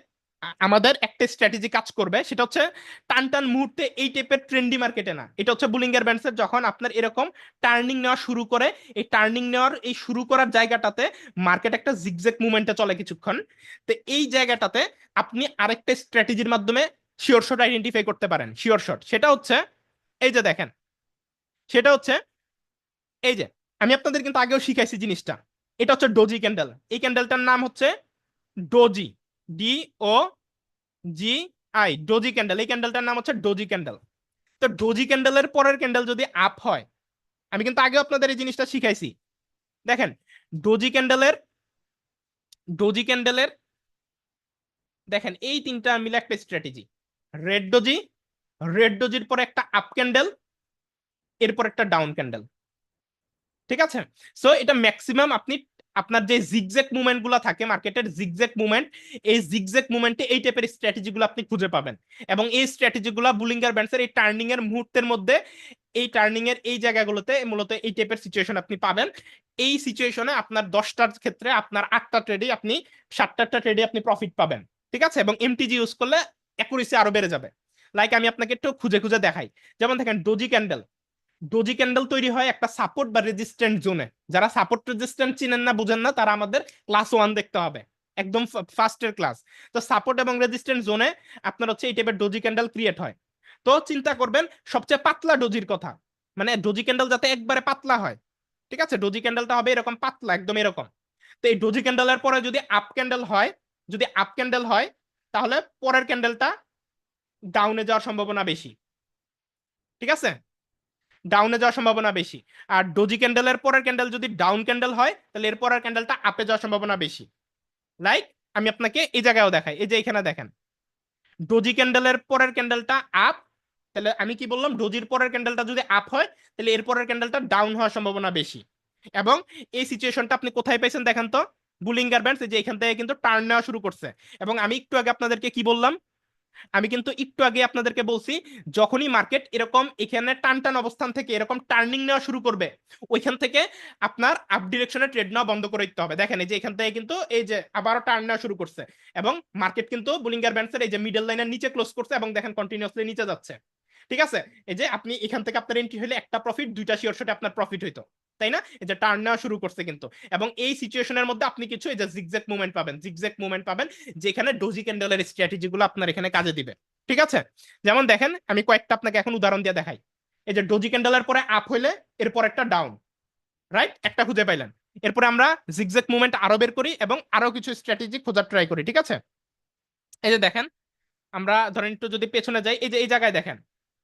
আমাদের একটা স্ট্র্যাটেজি কাজ করবে, সেটা হচ্ছে টান টান মুহূর্তে এই টাইপের ট্রেন্ডি মার্কেটে না, এটা হচ্ছে বুলিঙ্গার ব্যান্ডসের যখন আপনার এরকম টার্নিং নেওয়া শুরু করে, এই টার্নিং নেওয়ার এই শুরু করার জায়গাটাতে মার্কেট একটা জিগজ্যাগ মুভমেন্টে চলে কিছুক্ষণ। তো এই জায়গাটাতে আপনি আরেকটা স্ট্র্যাটেজির মাধ্যমে শিওর শট আইডেন্টিফাই করতে পারেন। শিওর শট সেটা হচ্ছে এই যে দেখেন, সেটা হচ্ছে এই যে আমি আপনাদের কিন্তু আগেও শিখাইছি জিনিসটা, এটা হচ্ছে ডোজি ক্যান্ডেল। এই ক্যান্ডেলটার নাম হচ্ছে ডোজি, DOGI, ডোজি ক্যান্ডেল। এই ক্যান্ডেলটার নাম হচ্ছে ডোজি ক্যান্ডেল। তো ডোজি ক্যান্ডেলের পরের ক্যান্ডেল যদি আপ হয়, আমি কিন্তু আগেও আপনাদের এই জিনিসটা শিখাইছি, দেখেন ডোজি ক্যান্ডেলের ডোজি ক্যান্ডেলের দেখেন এই তিনটা মিলে একটা স্ট্র্যাটেজি, রেড ডোজি, রেড ডোজির পরে একটা আপ ক্যান্ডেল, এরপর একটা ডাউন ক্যান্ডেল, ঠিক আছে। সো এটা ম্যাক্সিমাম আপনি আপনার যে জিগজ্যাগ মুভমেন্ট গুলো থাকে মার্কেটের জিগজ্যাগ মুভমেন্ট, এই জিগজ্যাগ মুভমেন্টে এই টাইপের স্ট্র্যাটেজি গুলো আপনি খুঁজে পাবেন। এবং এই স্ট্র্যাটেজি গুলো বুলিঙ্গার ব্যান্ডসের এই টার্নিং এর মুহূর্তের মধ্যে, এই টার্নিং এর এই জায়গাগুলোতে মূলত এই টাইপের সিচুয়েশন আপনি পাবেন। এই সিচুয়েশনে আপনার 10টার ক্ষেত্রে আপনার 8টা ট্রেডে আপনি 7টা ট্রেডে আপনি প্রফিট পাবেন, ঠিক আছে। এবং এমটিজি ইউজ করলে অ্যাকুরেসি আরো বেড়ে যাবে। লাইক আমি আপনাকে একটু খুঁজে খুঁজে দেখাই, যেমন দেখেন ডোজি ক্যান্ডেল, ডোজি ক্যান্ডেল তৈরি হয় একটা সাপোর্ট বা রেজিস্ট্যান্ট জোনে। যারা সাপোর্ট রেজিস্ট্যান্ট চিনেন না বুঝেন না, তারা আমাদের ক্লাস 1 দেখতে হবে, একদম ফার্স্টের ক্লাস। তো সাপোর্ট এবং রেজিস্ট্যান্ট জোনে আপনার হচ্ছে এই টাইপের ডোজি ক্যান্ডেল ক্রিয়েট হয়। তো চিন্তা করবেন সবচেয়ে পাতলা ডোজির কথা, মানে ডোজি ক্যান্ডেল যাতে একবারে পাতলা হয়, ঠিক আছে, ডোজি ক্যান্ডেলটা হবে এরকম পাতলা, একদম এরকম। তো এই ডোজি ক্যান্ডেলের পরে যদি আপ ক্যান্ডেল হয়, যদি আপ ক্যান্ডেল হয়, তাহলে পরের ক্যান্ডেলটা ডাউনে যাওয়ার সম্ভাবনা বেশি, ঠিক আছে, ডাউনে যাওয়ার সম্ভাবনা বেশি। আর ডোজি ক্যান্ডেলের পরের ক্যান্ডেল যদি ডাউন ক্যান্ডেল হয়, তাহলে এর পরের ক্যান্ডেলটা আপে যাওয়ার সম্ভাবনা বেশি। লাইক আমি আপনাকে এই জায়গায়ও দেখাই, এই যে এখানে দেখেন ডোজি ক্যান্ডেলের পরের ক্যান্ডেলটা আপ, তাহলে আমি কি বললাম, ডোজির পরের ক্যান্ডেলটা যদি আপ হয়, তাহলে এর পরের ক্যান্ডেলটা ডাউন হওয়ার সম্ভাবনা বেশি। এবং এই সিচুয়েশনটা আপনি কোথায় পাইছেন দেখেন তো, বুলিঙ্গার ব্যান্ডস যে এখান থেকে কিন্তু টার্ন নেওয়া শুরু করছে। এবং আমি একটু আগে আপনাদেরকে কি বললাম, আমি কিন্তু একটু আগে আপনাদেরকে বলছি, যখনই মার্কেট এরকম এখানে টান টান অবস্থান থেকে এরকম টার্নিং নেওয়া শুরু করবে, ওইখান থেকে আপনার আপ ডিরেকশনে ট্রেড নেওয়া বন্ধ করে দিতে হবে। দেখেন এই যে এখান থেকে কিন্তু এই যে আবারও টার্ন নেওয়া শুরু করছে, এবং মার্কেট কিন্তু বুলিঙ্গার ব্যান্ডসের এই যে মিডল লাইনের নিচে ক্লোজ করছে, এবং দেখেন কন্টিনিউয়াসলি নিচে যাচ্ছে, ঠিক আছে। এই যে আপনি এখান থেকে আপনার এন্ট্রি হলে একটা প্রফিট, দুইটা শিওর শটে আপনার প্রফিট হইতো, তাই না? এই যে টার্ন নেওয়া শুরু করছে কিন্তু। এবং এই সিচুয়েশনের মধ্যে আপনি কিছু এই যে জিগজ্যাগ মুভমেন্ট পাবেন, জিগজ্যাগ মুভমেন্ট পাবেন, যেখানে ডোজি ক্যান্ডেলের স্ট্র্যাটেজি গুলো আপনার এখানে কাজে দিবে, ঠিক আছে। যেমন দেখেন আমি কয়েকটা আপনাকে এখন উদাহরণ দিয়ে দেখাই। এই যে ডোজি ক্যান্ডেলের পরে আপ হইলে এরপর একটা ডাউন, রাইট, একটা খুঁজে পাইলেন। এরপরে আমরা জিগজ্যাগ মুভমেন্ট আরো বের করি এবং আরো কিছু স্ট্র্যাটেজি খোঁজার ট্রাই করি, ঠিক আছে। এই যে দেখেন আমরা ধরেন একটু যদি পেছনে যাই, এই যে এই জায়গায় দেখেন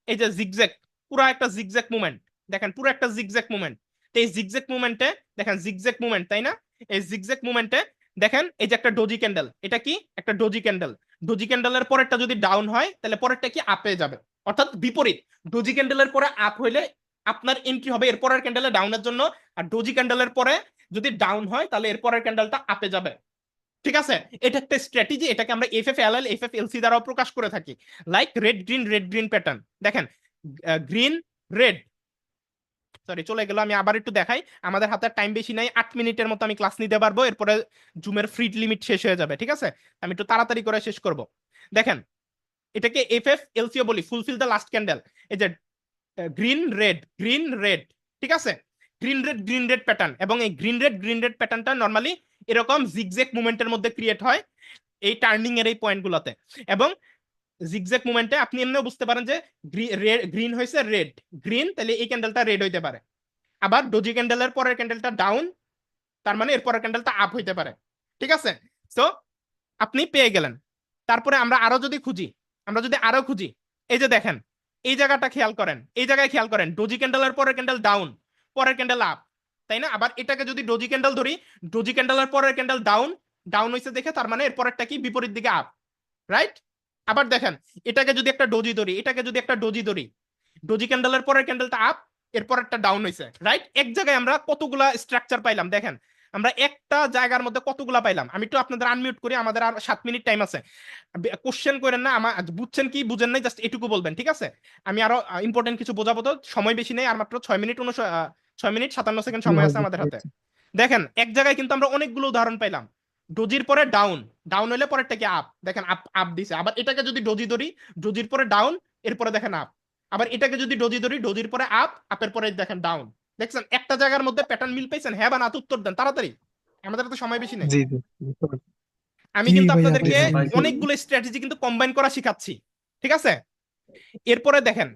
এই যে জিগজ্যাগ, পুরো একটা জিগজ্যাগ মুভমেন্ট, দেখেন পুরো একটা জিগজ্যাগ মুভমেন্ট। তো এই জিগজ্যাগ মুভমেন্টে দেখেন জিগজ্যাগ মুভমেন্ট, তাই না? এই জিগজ্যাগ মুভমেন্টে দেখেন এই যে একটা ডোজি ক্যান্ডেল, এটা কি একটা ডোজি ক্যান্ডেল। ডোজি ক্যান্ডেলের পরেরটা যদি ডাউন হয় তাহলে পরেরটা কি আপে যাবে, অর্থাৎ বিপরীত। ডোজি ক্যান্ডেলের পরে আপ হইলে আপনার এন্ট্রি হবে এরপরের ক্যান্ডেলে ডাউনের জন্য, আর ডোজি ক্যান্ডেলের পরে যদি ডাউন হয় তাহলে এরপরের ক্যান্ডেলটা আপে যাবে। ঠিক আছে, এটা একটা স্ট্র্যাটেজি, এটাকে আমরা এফএফএলএল এফএফএলসি দ্বারাও প্রকাশ করে থাকি। লাইক রেড গ্রিন প্যাটার্ন দেখেন, গ্রিন রেড, সরি চলে গেল, আমি আবার একটু দেখাই, আমাদের হাতে টাইম বেশি নাই, 8 মিনিটের মতো আমি ক্লাস নিতে পারবো, এরপরে জুমের ফ্রি লিমিট শেষ হয়ে যাবে। ঠিক আছে, আমি একটু তাড়াতাড়ি করে শেষ করব। দেখেন, এটাকে এফএফএলসিও বলি, ফুলফিল দ্য লাস্ট ক্যান্ডেল। এই যে গ্রিন রেড, ঠিক আছে, গ্রিন রেড প্যাটার্ন, এবং এই গ্রিন রেড প্যাটার্নটা নর্মালি এরকম জিগজ্যাগ মুভমেন্টের মধ্যে ক্রিয়েট হয় এই টার্নিং এর এই পয়েন্টগুলোতে। এবং জিগজ্যাগ মুভমেন্টে আপনি এমনিও বুঝতে পারেন যে গ্রিন হয়েছে রেড, গ্রিন, তাহলে এই ক্যান্ডেলটা রেড হইতে পারে। আবার ডোজি ক্যান্ডেলের পরের ক্যান্ডেলটা ডাউন, তার মানে এর পরের ক্যান্ডেলটা আপ হইতে পারে। ঠিক আছে, সো আপনি পেয়ে গেলেন। তারপরে আমরা আরো যদি খুঁজি, আমরা যদি আরো খুঁজি, এই যে দেখেন, এই জায়গাটা খেয়াল করেন, এই জায়গায় খেয়াল করেন, ডোজি ক্যান্ডেলের পরের ক্যান্ডেল ডাউন, পরের ক্যান্ডেল আপ, তাই না? আবার এটাকে যদি ডোজি ক্যান্ডেল ধরি, ডোজি ক্যান্ডেলের পরের ক্যান্ডেল ডাউন, ডাউন হয়েছে দেখে তার মানে এর পরেরটা কি বিপরীত দিকে আপ, রাইট? আবার দেখেন, এটাকে যদি একটা ডোজি ধরি, এটাকে যদি একটা ডোজি ধরি, ডোজি ক্যান্ডেলের পরের ক্যান্ডেলটা আপ, এরপর একটা ডাউন হয়েছে, রাইট? এক জায়গায় আমরা কতগুলা স্ট্রাকচার পাইলাম দেখেন, আমরা একটা জায়গার মধ্যে কতগুলা পাইলাম। আমি তো আপনাদের আনমিউট করি, আমাদের আর 7 মিনিট টাইম আছে। কোশ্চেন করেন না, আমার বুঝছেন কি বুঝেন নাই জাস্ট এটুকু বলবেন, ঠিক আছে? আমি আরো ইম্পর্টেন্ট কিছু বোঝাবো, তো সময় বেশি নেই, আর মাত্র 6 মিনিট 6 মিনিট 57 সেকেন্ড সময় আছে আমাদের হাতে। দেখেন, এক জায়গায় কিন্তু আমরা অনেকগুলো উদাহরণ পাইলাম, ডোজির পরে ডাউন, ডাউন হলে পরেরটাকে আপ, দেখেন আপ আপ দিছে। আবার এটাকে যদি ডোজি ধরি, ডোজির পরে ডাউন, এরপরে দেখেন আপ। আবার এটাকে যদি ডোজি ধরি, ডোজির পরে আপ, আপের পরে দেখেন ডাউন। দেখছেন একটা জায়গার মধ্যে প্যাটার্ন মিল পাইছেন? হ্যাঁ বা না উত্তর দেন তাড়াতাড়ি, আমাদের তো সময় বেশি নেই। জি জি, বুঝতে পারছি। আমি জি কিন্তু ভাইয়া, আপনাদেরকে পেয়েছি পেয়েছি। অনেকগুলো স্ট্র্যাটেজি কিন্তু কম্বাইন করা শিখাচ্ছি, ঠিক আছে? এরপরে দেখেন,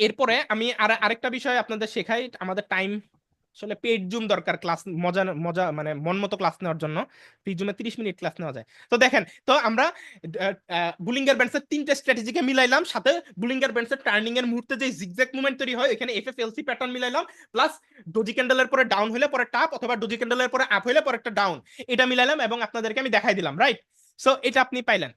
এরপরে আমি আরেকটা বিষয় আপনাদের শেখাই, আমাদের টাইম আসলে পেইড জুম দরকার ক্লাস মজা মজা মানে মন মতো ক্লাস নেওয়ার জন্য। পেইড জুমে 30 মিনিট ক্লাস নেওয়া যায়। তো দেখেন, তো আমরা বুলিঙ্গার ব্যান্ডসের 3টে স্ট্র্যাটেজিকে মিলাইলাম, সাথে বুলিঙ্গার ব্যান্ডসের টার্নিং এর মুহূর্তে যে জিগজ্যাগ মুভমেন্ট তৈরি হয় এখানে এফএফএলসি প্যাটার্ন মিলাইলাম, প্লাস ডোজি ক্যান্ডেলের পরে ডাউন হলে পরে আপ, অথবা ডোজি ক্যান্ডেলের পরে আপ হলে পরে একটা ডাউন, এটা মিলাইলাম এবং আপনাদেরকে আমি দেখাই দিলাম, রাইট? সো এটা আপনি পাইলেন।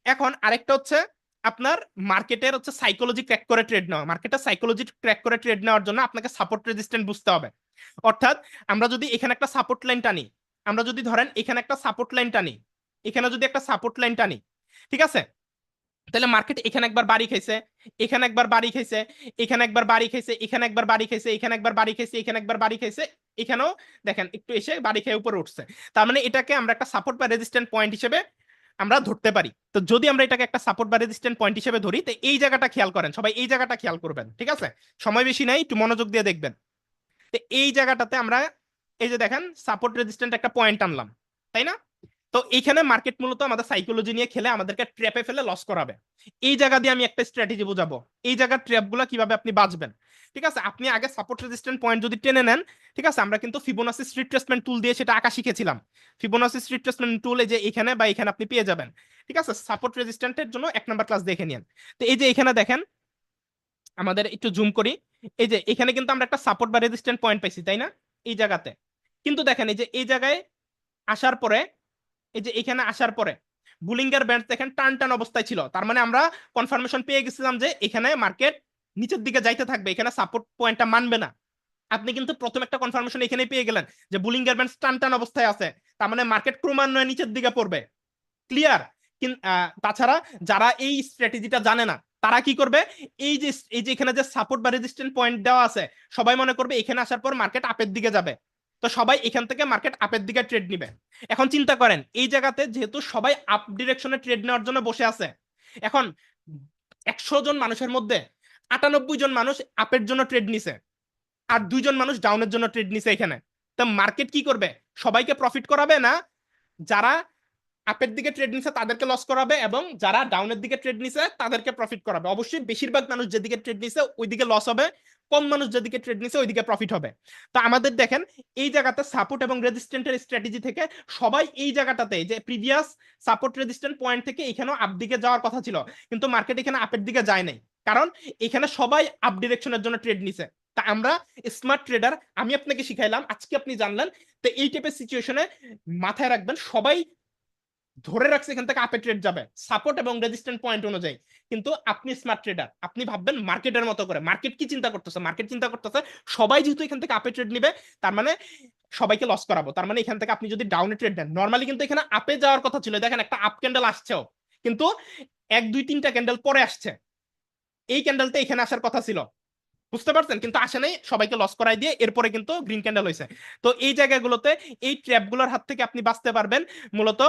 এখন আরেকটা হচ্ছে আপনার মার্কেটের হচ্ছে সাইকোলজি ক্র্যাক করে ট্রেড নেওয়া। মার্কেটের সাইকোলজি ক্র্যাক করে ট্রেড নেওয়ার জন্য আপনাকে সাপোর্ট রেজিস্ট্যান্ট বুঝতে হবে। অর্থাৎ আমরা যদি এখানে একটা সাপোর্ট লাইন টানি, আমরা যদি ধরেন এখানে একটা সাপোর্ট লাইন টানি, এখানে যদি একটা সাপোর্ট লাইন টানি, ঠিক আছে, তাহলে মার্কেট এখানে একবার বাড়ি খাইছে, এখানে একবার বাড়ি খাইছে, এখানে একবার বাড়ি খাইছে, এখানে একবার বাড়ি খাইছে, এখানে একবার বাড়ি খাইছে, এখানে একবার বাড়ি খাইছে, এখানেও দেখেন একটু এসে বাড়ি খেয়ে উপরে উঠছে। তার মানে এটাকে আমরা একটা সাপোর্ট বা রেজিস্ট্যান্ট পয়েন্ট হিসেবে আমরা ধরতে পারি। তো যদি আমরা এটাকে একটা সাপোর্ট বা রেজিস্ট্যান্ট পয়েন্ট হিসেবে ধরি, তো এই জায়গাটা খেয়াল করেন সবাই, এই জায়গাটা খেয়াল করবেন, ঠিক আছে? সময় বেশি নাই, একটু মনোযোগ দিয়ে দেখবেন। তো এই জায়গাটাতে আমরা এই যে দেখেন সাপোর্ট রেজিস্ট্যান্ট একটা পয়েন্ট আনলাম, তাই না? তো এইখানে মার্কেট মূলত আমাদের সাইকোলজি নিয়ে খেলে আমাদেরকে ট্র্যাপে ফেলে লস করাবে। এই জায়গা দিয়ে আমি একটা স্ট্র্যাটেজি বোঝাবো, এই জায়গার ট্র্যাপগুলো কিভাবে আপনি বাঁচবেন। ঠিক আছে, আপনি আগে সাপোর্ট রেজিস্ট্যান্ট পয়েন্ট যদি টেনে নেন, ঠিক আছে, আমরা কিন্তু ফিবোনাসি রিট্রেসমেন্ট টুল দিয়ে সেটা আঁকা শিখেছিলাম। ফিবোনাসি রিট্রেসমেন্ট টুল এই যে এখানে বা এখানে আপনি পেয়ে যাবেন। ঠিক আছে, সাপোর্ট রেজিস্ট্যান্টের জন্য 1 নম্বর ক্লাস দেখে নিন। তো এই যে এখানে দেখেন, আমাদের একটু জুম করি, এই যে এখানে কিন্তু আমরা একটা সাপোর্ট বা রেজিস্ট্যান্ট পয়েন্ট পাইছি, তাই না? এই জায়গাতে কিন্তু দেখেন, এই যে এই জায়গায় আসার পরে, এই যে এখানে আসার পরে বুলিঙ্গার ব্যান্ড দেখেন টান টান অবস্থায় ছিল, তার মানে আমরা কনফার্মেশন পেয়ে গেছিলাম যে এখানে মার্কেট নিচের দিকে যাইতে থাকবে, এখানে সাপোর্ট পয়েন্টটা মানবে না। আপনি কিন্তু প্রথম একটা কনফার্মেশন এখানে পেয়ে গেলেন যে বুলিঙ্গার ব্যান্ড টান টান অবস্থায় আছে, তার মানে মার্কেট ক্রমান্বয়ে নিচের দিকে পড়বে। ক্লিয়ার? তাছাড়া যারা এই স্ট্র্যাটেজিটা জানে না তারা কি করবে, এই যে এখানে যে সাপোর্ট বা রেজিস্ট্যান্ট পয়েন্ট দেওয়া আছে, সবাই মনে করবে এখানে আসার পর মার্কেট আপের দিকে যাবে, তো সবাই এখান থেকে মার্কেট আপের দিকে ট্রেড নিবে। এখন চিন্তা করেন, এই জায়গাতে যেহেতু সবাই আপ ডিরেকশনে ট্রেড নেওয়ার জন্য বসে আছে, এখন 100 জন মানুষের মধ্যে 98 জন মানুষ আপের জন্য ট্রেড নিছে, আর 2 জন মানুষ ডাউনের জন্য ট্রেড নিছে এখানে। তো মার্কেট কি করবে, সবাইকে প্রফিট করাবে, না যারা আপের দিকে ট্রেড নিছে তাদেরকে লস করাবে, এবং যারা ডাউনের দিকে ট্রেড নিছে তাদেরকে প্রফিট করাবে? অবশ্যই বেশিরভাগ মানুষ যেদিকে ট্রেড নিছে ওইদিকে লস হবে, কম মানুষ যেদিকে ট্রেড নিছে ওইদিকে প্রফিট হবে। তো আমাদের দেখেন, এই জায়গাতে সাপোর্ট এবং রেজিস্ট্যান্টের স্ট্র্যাটেজি থেকে সবাই এই জায়গাটাতে যে প্রিভিয়াস সাপোর্ট রেজিস্ট্যান্ট পয়েন্ট থেকে এখানেও আপ দিকে যাওয়ার কথা ছিল, কিন্তু মার্কেট এখানে আপের দিকে যায় নাই, কারণ এখানে সবাই আপ ডিরেকশনের জন্য ট্রেড নিছে। তা আমরা স্মার্ট ট্রেডার, আমি আপনাকে শিখাইলাম, আজকে আপনি জানলেন। তো এই টাইপের সিচুয়েশনে মাথায় রাখবেন, সবাই ধরে রাখছে এখান থেকে আপে ট্রেড যাবে সাপোর্ট এবং রেজিস্ট্যান্ট পয়েন্ট অনুযায়ী, কিন্তু আপনি স্মার্ট ট্রেডার, আপনি ভাববেন মার্কেটের মতো করে। মার্কেট কি চিন্তা করতেছে? মার্কেট চিন্তা করতেছে সবাই যেহেতু এখান থেকে আপে ট্রেড নিবে, তার মানে সবাইকে লস করাবো। তার মানে এখান থেকে আপনি যদি ডাউনে ট্রেড নেন, নর্মালি কিন্তু এখানে আপে যাওয়ার কথা ছিল, দেখেন একটা আপ ক্যান্ডেল আসছেও, কিন্তু 1 2 3টা ক্যান্ডেল পরে আসছে, এই ক্যান্ডেলটা এখানে আসার কথা ছিল, বুঝতে পারছেন? কিন্তু আসে নাই, সবাইকে লস করাই দিয়ে এরপরে কিন্তু গ্রিন ক্যান্ডেল হয়েছে। তো এই জায়গাগুলোতে এই ট্র্যাপগুলোর হাত থেকে আপনি বাঁচতে পারবেন মূলত,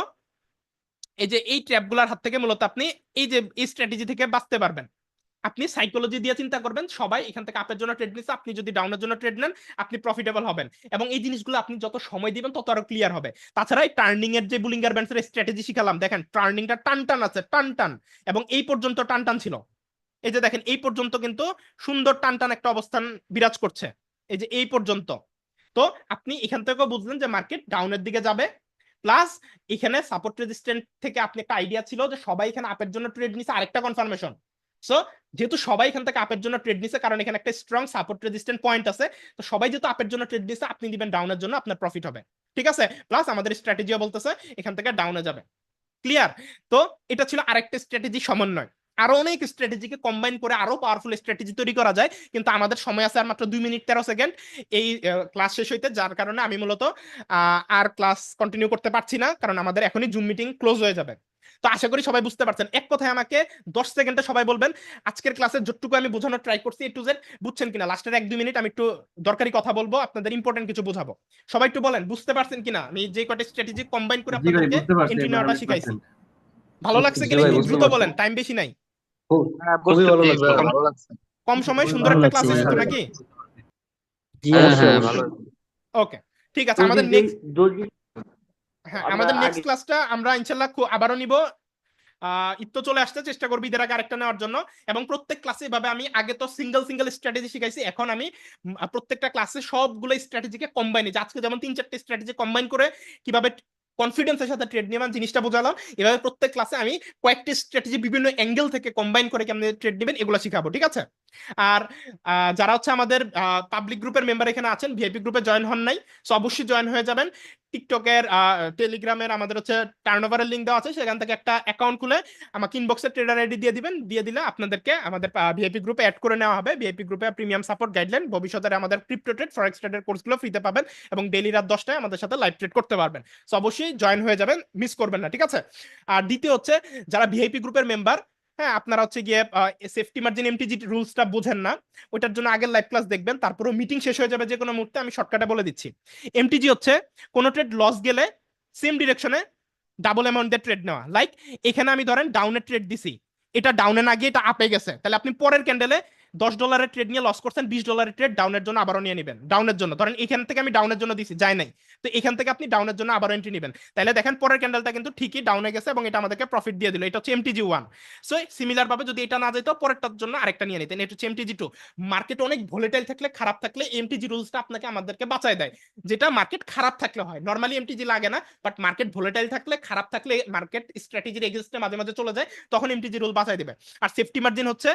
এই যে এই ট্র্যাপগুলোর হাত থেকে মূলত আপনি এই যে এই স্ট্র্যাটেজি থেকে বাঁচতে পারবেন। আপনি সাইকোলজি দিয়ে চিন্তা করবেন, সবাই এখান থেকে আপের জন্য ট্রেড নিচ্ছে, আপনি যদি ডাউনের জন্য ট্রেড নেন আপনি প্রফিটেবল হবেন, এবং এই জিনিসগুলো আপনি যত সময় দিবেন তত আরো ক্লিয়ার হবে। তাছাড়া এই টার্নিং এর যে বুলিঙ্গার ব্যান্ডসের স্ট্র্যাটেজি শিখালাম, দেখেন টার্নিংটা টান টান আছে, টান টান, এবং এই পর্যন্ত টান টান ছিল। এই যে দেখেন এই পর্যন্ত কিন্তু সুন্দর টান টান একটা অবস্থান বিরাজ করছে, এই যে এই পর্যন্ত। তো আপনি এখান থেকেও বুঝলেন যে মার্কেট ডাউনের দিকে যাবে, প্লাস এখানে সাপোর্ট রেজিস্ট্যান্ট থেকে আপনি একটা আইডিয়া ছিল যে সবাই এখানে আপের জন্য ট্রেড নিছে, আরেকটা কনফার্মেশন। সো যেহেতু সবাই এখান থেকে আপের জন্য ট্রেড নিছে, কারণ এখানে একটা স্ট্রং সাপোর্ট রেজিস্ট্যান্ট পয়েন্ট আছে, তো সবাই যেহেতু আপের জন্য ট্রেড নিছে, আপনি দিবেন ডাউনের জন্য, আপনার প্রফিট হবে। ঠিক আছে, প্লাস আমাদের স্ট্র্যাটেজিও বলতেছে এখান থেকে ডাউনে যাবে। ক্লিয়ার? তো এটা ছিল আরেকটা স্ট্র্যাটেজি সমন্বয়। আরো অনেক স্ট্র্যাটেজিকে কম্বাইন করে আরো পাওয়ারফুল স্ট্র্যাটেজি তৈরি করা যায়, কিন্তু আমাদের সময় আছে আর মাত্র 2 মিনিট 13 সেকেন্ড এই ক্লাস শেষ হইতে, যার কারণে আমি মূলত আর ক্লাস কন্টিনিউ করতে পারছি না, কারণ আমাদের এখনই জুম মিটিং ক্লোজ হয়ে যাবে। তো আশা করি সবাই বুঝতে পারছেন। এক কথায় আমাকে 10 সেকেন্ডে সবাই বলবেন আজকের ক্লাসে যতটুকু আমি বোঝানোর ট্রাই করছি এ টু জেড বুঝছেন কিনা। লাস্টের 1 2 মিনিট আমি একটু দরকারি কথা বলবো, আপনাদের ইম্পর্টেন্ট কিছু বোঝাবো। সবাই একটু বলেন বুঝতে পারছেন কিনা আমি যে কটা স্ট্র্যাটেজি কম্বাইন করে জি ভাই, আপনাদেরকে বুঝতে পারছি এন্ট্রি এবার নেওয়াটা শিখাইছি। 100%। ভালো লাগছে জি কিনা ভাই একটু বুঝতে দ্রুত পারছি। বলেন, টাইম বেশি নাই। খুবই ভালো বুঝতে লাগছে ভাই, ভাই। ভালো লাগছে। কম সময়ে খুবই সুন্দর ভালো একটা লাগছে ক্লাস ভাই। হয়েছে তো নাকি? জি হ্যাঁ অবশ্যই হ্যাঁ অবশ্যই। ভালো। ওকে, ঠিক আছে। আমাদের নেক্সট, যদি হ্যাঁ আমরা আমাদের নেক্সট আগে ক্লাসটা আমরা ইনশাল্লাহ আবারও নিব। ঈদ তো চলে আসতে, চেষ্টা করবি ঈদের আগে আরেকটা নেওয়ার জন্য। এবং প্রত্যেক ক্লাসে এভাবে আমি আগে তো সিঙ্গেল সিঙ্গেল স্ট্র্যাটেজি শিখাইছি, এখন আমি প্রত্যেকটা ক্লাসে সবগুলো স্ট্র্যাটেজিকে কম্বাইন, আজকে যেমন 3 4টে স্ট্র্যাটেজি কম্বাইন করে কিভাবে কনফিডেন্সের সাথে ট্রেড নেবেন জিনিসটা বোঝালাম, এভাবে প্রত্যেক ক্লাসে আমি কয়েকটি স্ট্র্যাটেজি বিভিন্ন অ্যাঙ্গেল থেকে কম্বাইন করে কেমন ট্রেড নেবেন এগুলো শিখাবো। ঠিক আছে? আর যারা হচ্ছে আমাদের পাবলিক গ্রুপের মেম্বার এখানে আছেন, ভিআইপি গ্রুপে জয়েন হন নাই, সো অবশ্যই জয়েন হয়ে যাবেন। টিকটকের টেলিগ্রামের আমাদের হচ্ছে টার্নওভারের লিঙ্ক দেওয়া আছে, সেখান থেকে একটা অ্যাকাউন্ট খুলে আমাকে ইনবক্সে ট্রেডার আইডি দিয়ে দিবেন, দিয়ে দিলে আপনাদেরকে আমাদের ভিআইপি গ্রুপে অ্যাড করে নেওয়া হবে। ভিআইপি গ্রুপে প্রিমিয়াম সাপোর্ট গাইডলাইন, ভবিষ্যতে আমাদের ক্রিপ্টো ট্রেড ফরেক্স ট্রেডের কোর্সগুলো ফ্রিতে পাবেন, এবং ডেইলি রাত 10টায় আমাদের সাথে লাইভ ট্রেড করতে পারবেন। সো অবশ্যই জয়েন হয়ে যাবেন, মিস করবেন না। ঠিক আছে? আর দ্বিতীয় হচ্ছে যারা ভিআইপি গ্রুপের মেম্বার, হ্যাঁ আপনারা হচ্ছে গিয়ে সেফটি মার্জিন এমটিজি রুলসটা বোঝেন না, ওইটার জন্য আগের লাইভ ক্লাস দেখবেন, তারপরে মিটিং শেষ হয়ে যাবে যে কোনো মুহূর্তে, আমি শর্টকাটে বলে দিচ্ছি। এমটিজি হচ্ছে কোন ট্রেড লস গেলে সেম ডিরেকশনে ডাবল অ্যামাউন্ট দিয়ে ট্রেড নেওয়া। লাইক এখানে আমি ধরেন ডাউনে ট্রেড দিছি, এটা ডাউনে না গিয়ে এটা আপে গেছে, তাহলে আপনি পরের ক্যান্ডেলে $10 ট্রেড নিয়ে লস করছেন, $20 ট্রেড ডাউনের জন্য আবারও নিয়ে নেবেন। ডাউনের জন্য ধরেন এখান থেকে আমি ডাউনের জন্য দিছি, যায় নাই, তো এখান থেকে আপনি ডাউনের জন্য আবারও এন্ট্রি নেবেন, তাহলে দেখেন পরের ক্যান্ডেলটা কিন্তু ঠিকই ডাউনে গেছে এবং এটা আমাদেরকে প্রফিট দিয়ে দিল। এটা হচ্ছে MTG1। সো সিমিলার ভাবে যদি এটা না যেত পরেরটার জন্য আরেকটা নিয়ে নিতেন, এটা হচ্ছে MTG2। মার্কেট অনেক ভোলেটাইল থাকলে, খারাপ থাকলে এমটিজি রুলসটা আপনাকে আমাদেরকে বাঁচায় দেয়, যেটা মার্কেট খারাপ থাকলে হয়। নর্মালি এমটিজি লাগে না, বাট মার্কেট ভোলেটাইল থাকলে, খারাপ থাকলে, মার্কেট স্ট্র্যাটেজির এগেইনস্টে মাঝে মাঝে চলে যায়, তখন এমটিজি রুল বাঁচায় দিবে। আর সেফটি মার্জিন হচ্ছে